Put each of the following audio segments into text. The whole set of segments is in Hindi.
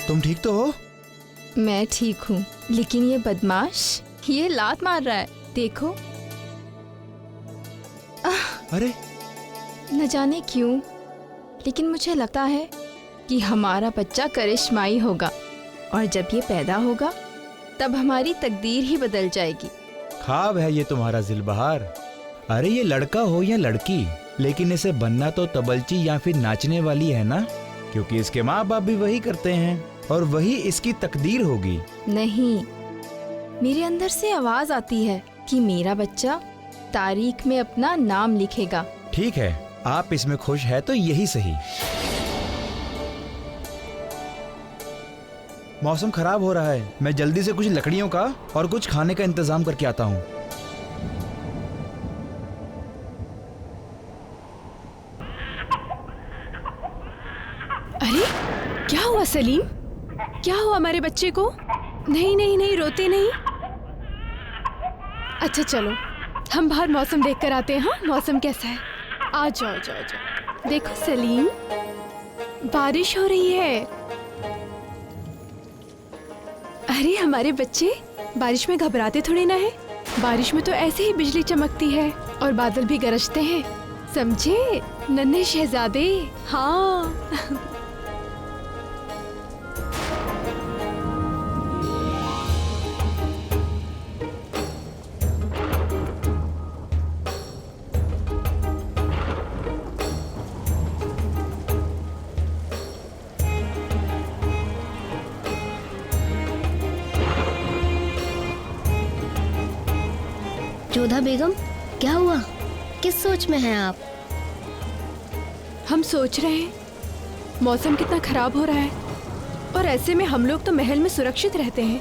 तुम ठीक तो हो? मैं ठीक हूँ, लेकिन ये बदमाश ये लात मार रहा है, देखो। अरे न जाने क्यों, लेकिन मुझे लगता है कि हमारा बच्चा करिश्माई होगा और जब ये पैदा होगा तब हमारी तकदीर ही बदल जाएगी। ख्वाब है ये तुम्हारा ज़िलबहार। अरे ये लड़का हो या लड़की, लेकिन इसे बनना तो तबलची या फिर नाचने वाली है ना, क्योंकि इसके माँ बाप भी वही करते हैं और वही इसकी तकदीर होगी। नहीं, मेरे अंदर से आवाज आती है कि मेरा बच्चा तारीख में अपना नाम लिखेगा। ठीक है, आप इसमें खुश है तो यही सही। मौसम खराब हो रहा है, मैं जल्दी से कुछ लकड़ियों का और कुछ खाने का इंतजाम करके आता हूँ। अरे क्या हुआ सलीम? क्या हुआ हमारे बच्चे को? नहीं नहीं नहीं, रोते नहीं। अच्छा चलो हम बाहर मौसम देख कर आते हैं। हाँ, मौसम कैसा है? आ जाओ जाओ जाओ। देखो सलीम, बारिश हो रही है। अरे हमारे बच्चे बारिश में घबराते थोड़ी ना है। बारिश में तो ऐसे ही बिजली चमकती है और बादल भी गरजते हैं, समझे नन्हे शहजादे। हाँ जोधा बेगम, क्या हुआ? किस सोच में हैं आप? हम सोच रहे हैं मौसम कितना खराब हो रहा है और ऐसे में हम लोग तो महल में सुरक्षित रहते हैं,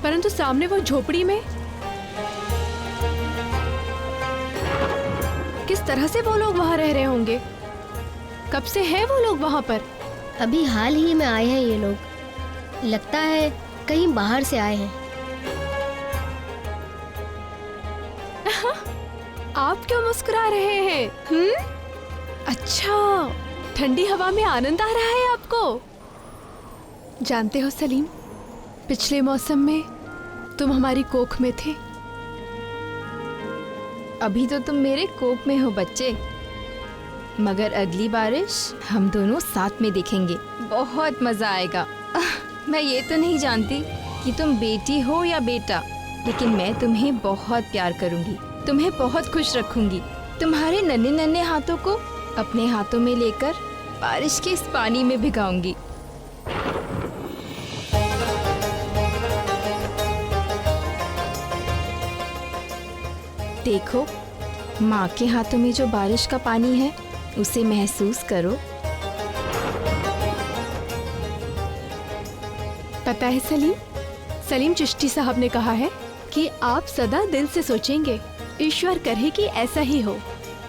परंतु सामने वो झोपड़ी में किस तरह से वो लोग वहां रह रहे होंगे। कब से हैं वो लोग वहां पर? अभी हाल ही में आए हैं ये लोग, लगता है कहीं बाहर से आए हैं। आप क्यों मुस्कुरा रहे हैं? अच्छा, ठंडी हवा में आनंद आ रहा है आपको। जानते हो सलीम, पिछले मौसम में तुम हमारी कोख में थे। अभी तो तुम मेरे कोख में हो बच्चे, मगर अगली बारिश हम दोनों साथ में देखेंगे, बहुत मजा आएगा। मैं ये तो नहीं जानती कि तुम बेटी हो या बेटा, लेकिन मैं तुम्हें बहुत प्यार करूंगी, तुम्हें बहुत खुश रखूंगी। तुम्हारे नन्हे नन्हे हाथों को अपने हाथों में लेकर बारिश के इस पानी में भिगाऊंगी। देखो, माँ के हाथों में जो बारिश का पानी है उसे महसूस करो। पता है सलीम, सलीम चिश्ती साहब ने कहा है कि आप सदा दिल से सोचेंगे। ईश्वर करे कि ऐसा ही हो,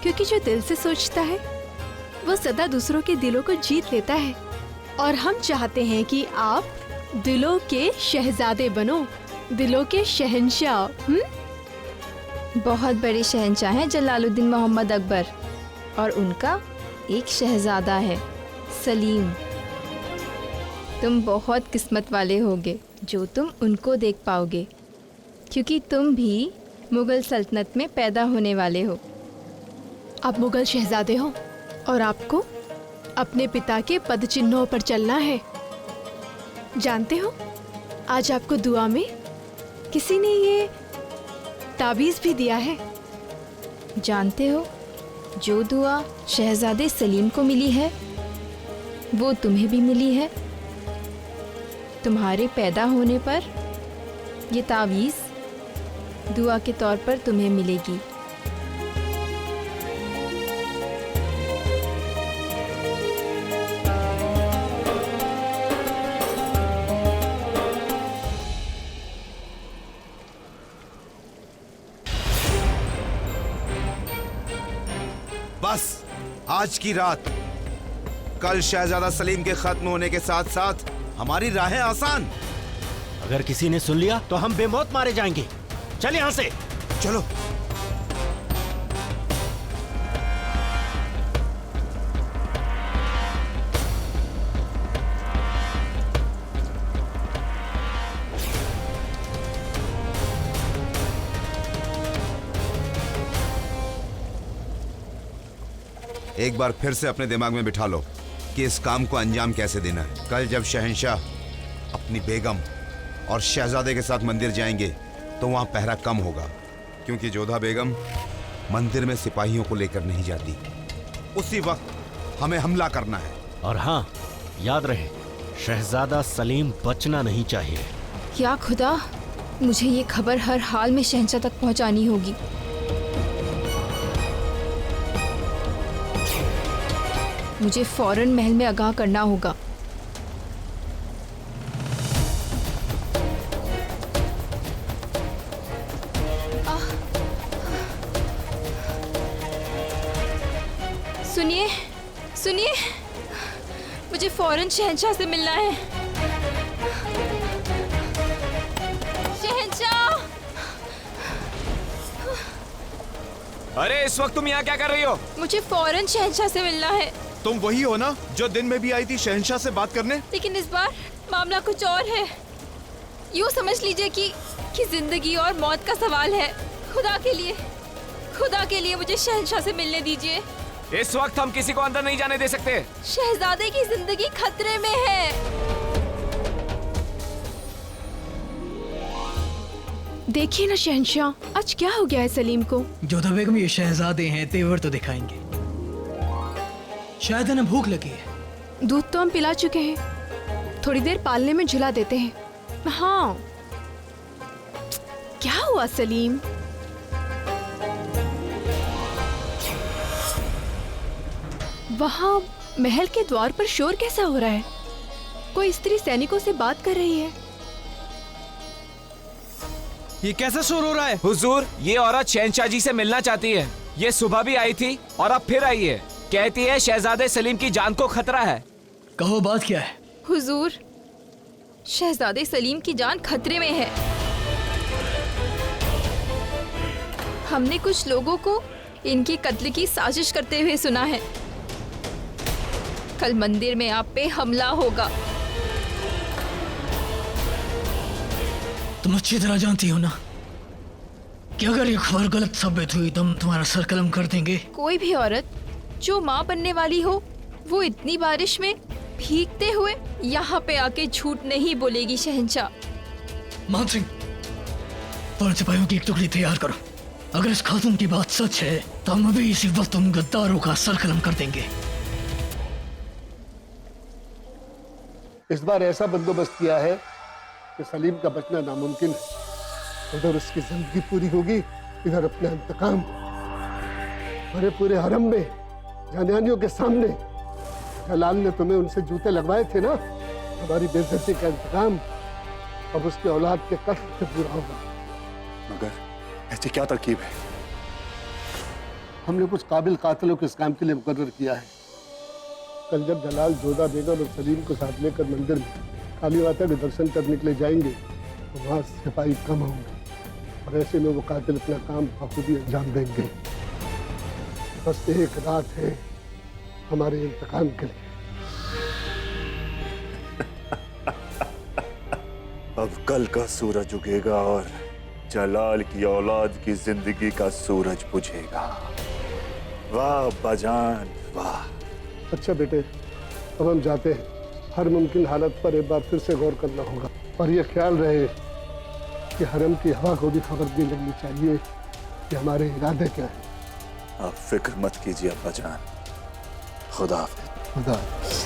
क्योंकि जो दिल से सोचता है वो सदा दूसरों के दिलों को जीत लेता है। और हम चाहते हैं कि आप दिलों के शहजादे बनो, दिलों के शहंशाह। बहुत बड़े शहंशाह हैं जलालुद्दीन मोहम्मद अकबर, और उनका एक शहजादा है सलीम। तुम बहुत किस्मत वाले होगे जो तुम उनको देख पाओगे, क्योंकि तुम भी मुगल सल्तनत में पैदा होने वाले हो। आप मुगल शहजादे हो और आपको अपने पिता के पद चिन्हों पर चलना है। जानते हो, आज आपको दुआ में किसी ने ये ताबीज भी दिया है। जानते हो, जो दुआ शहजादे सलीम को मिली है वो तुम्हें भी मिली है। तुम्हारे पैदा होने पर ये तावीज़ दुआ के तौर पर तुम्हें मिलेगी। बस आज की रात, कल शहजादा सलीम के खत्म होने के साथ साथ हमारी राहें आसान। अगर किसी ने सुन लिया तो हम बेमौत मारे जाएंगे। चल यहां से। चलो। एक बार फिर से अपने दिमाग में बिठा लो कि इस काम को अंजाम कैसे देना है। कल जब शहंशाह अपनी बेगम और शहजादे के साथ मंदिर जाएंगे तो वहाँ पहरा कम होगा, क्योंकि जोधा बेगम मंदिर में सिपाहियों को लेकर नहीं जाती। उसी वक्त हमें हमला करना है। और हाँ, याद रहे, शहजादा सलीम बचना नहीं चाहिए। या खुदा, मुझे ये खबर हर हाल में शहंशाह तक पहुंचानी होगी। मुझे फौरन महल में आगाह करना होगा। सुनिए, सुनिए, मुझे फौरन शहंशाह से मिलना है। शहंशाह! अरे इस वक्त तुम यहाँ क्या कर रही हो? मुझे फौरन शहंशाह से मिलना है। तुम वही हो ना जो दिन में भी आई थी शहंशाह से बात करने? लेकिन इस बार मामला कुछ और है। यूँ समझ लीजिए कि जिंदगी और मौत का सवाल है। खुदा के लिए मुझे शहंशाह से मिलने दीजिए। इस वक्त हम किसी को अंदर नहीं जाने दे सकते। शहजादे की जिंदगी खतरे में है। देखिए ना शहंशाह, आज क्या हो गया है सलीम को? जोधा बेगम, ये शहजादे हैं, तेवर तो दिखाएंगे। शायद इन्हें भूख लगी है। दूध तो हम पिला चुके हैं, थोड़ी देर पालने में झुला देते हैं। हाँ, क्या हुआ सलीम? वहाँ महल के द्वार पर शोर कैसा हो रहा है? कोई स्त्री सैनिकों से बात कर रही है। ये कैसा शोर हो रहा है? हुजूर, ये औरत शहंशाह जी से मिलना चाहती है। ये सुबह भी आई थी और अब फिर आई है। कहती है शहजादे सलीम की जान को खतरा है। कहो, बात क्या है? हुजूर, शहजादे सलीम की जान खतरे में है। हमने कुछ लोगों को इनके कत्ल की साजिश करते हुए सुना है। कल मंदिर में आप पे हमला होगा। तुम अच्छी तरह जानती हो ना कि अगर ये खबर गलत साबित हुई तो हम तुम्हारा सर कलम कर देंगे। कोई भी औरत जो माँ बनने वाली हो, वो इतनी बारिश में भीगते हुए यहाँ पे आके झूठ नहीं बोलेगी शहंशाह। मान सिंह, फौरन सिपाहियों की एक टुकड़ी तैयार करो। अगर इस खातून की बात सच है तो हम अभी इसी वक्त उन गद्दारों का सर कलम कर देंगे। इस बार ऐसा बंदोबस्त किया है कि सलीम का बचना नामुमकिन है। उधर उसकी जिंदगी पूरी होगी, इधर अपना इंतकाम। अरे पूरे हरम में जानियानियों के सामने जलाल ने तुम्हें उनसे जूते लगवाए थे ना, हमारी बेइज्जती का इंतकाम अब उसके औलाद के कत्ल से पूरा होगा। मगर ऐसी क्या तरकीब है? हमने कुछ काबिल कातिलों को इस काम के लिए मुकर्रर किया है। कल जब जलाल जोधा बेगम और सलीम को साथ लेकर मंदिर में काली माता के दर्शन करने के लिए जाएंगे तो वहाँ सिपाही कम होंगे और ऐसे में वो कातिल अपना काम बखूबी अंजाम देंगे। बस एक रात है हमारे इंतकाम के लिए। अब कल का सूरज उगेगा और जलाल की औलाद की जिंदगी का सूरज बुझेगा। वाह बाजान वाह। अच्छा बेटे, अब हम जाते हैं। हर मुमकिन हालत पर एक बार फिर से गौर करना होगा और ये ख्याल रहे कि हरम की हवा को भी खबर भी लगनी चाहिए कि हमारे इरादे क्या है। आप फिक्र मत कीजिए अब्बा जान। खुदा हाफिज। खुदा हाफिज।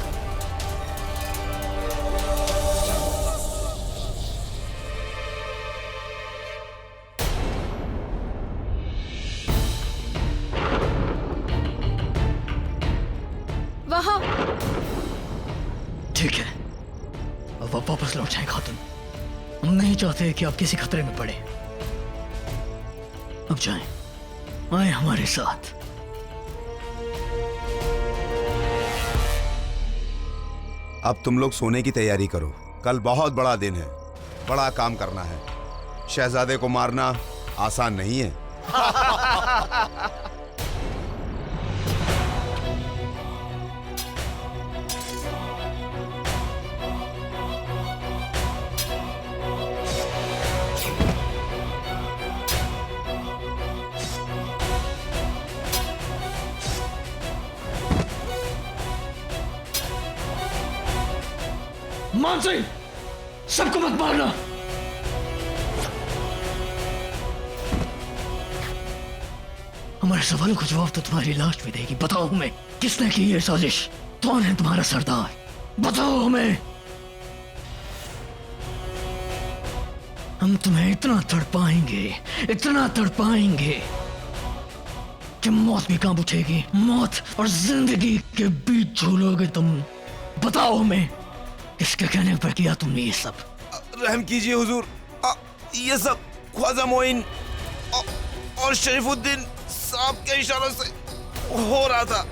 वहाँ ठीक है, अब आप वापस लौट जाएं खातून। हम नहीं चाहते कि आप किसी खतरे में पड़े। अब जाएं, आए हमारे साथ। अब तुम लोग सोने की तैयारी करो। कल बहुत बड़ा दिन है, बड़ा काम करना है। शहजादे को मारना आसान नहीं है। मान सिंह, सबको मत मारना। हमारे सवालों का जवाब तो तुम्हारी लाश में देगी। बताओ हमें, किसने की ये साजिश? कौन है तुम्हारा सरदार? बताओ हमें। हम तुम्हें इतना तड़पाएंगे कि मौत भी कांप उठेगी। मौत और जिंदगी के बीच झूलोगे तुम। बताओ हमें, किसके कहने पर किया तुमने ये सब? रहम कीजिए हुजूर, ये सब ख्वाजा मोइन और शरीफुद्दीन साहब के इशारों से हो रहा था।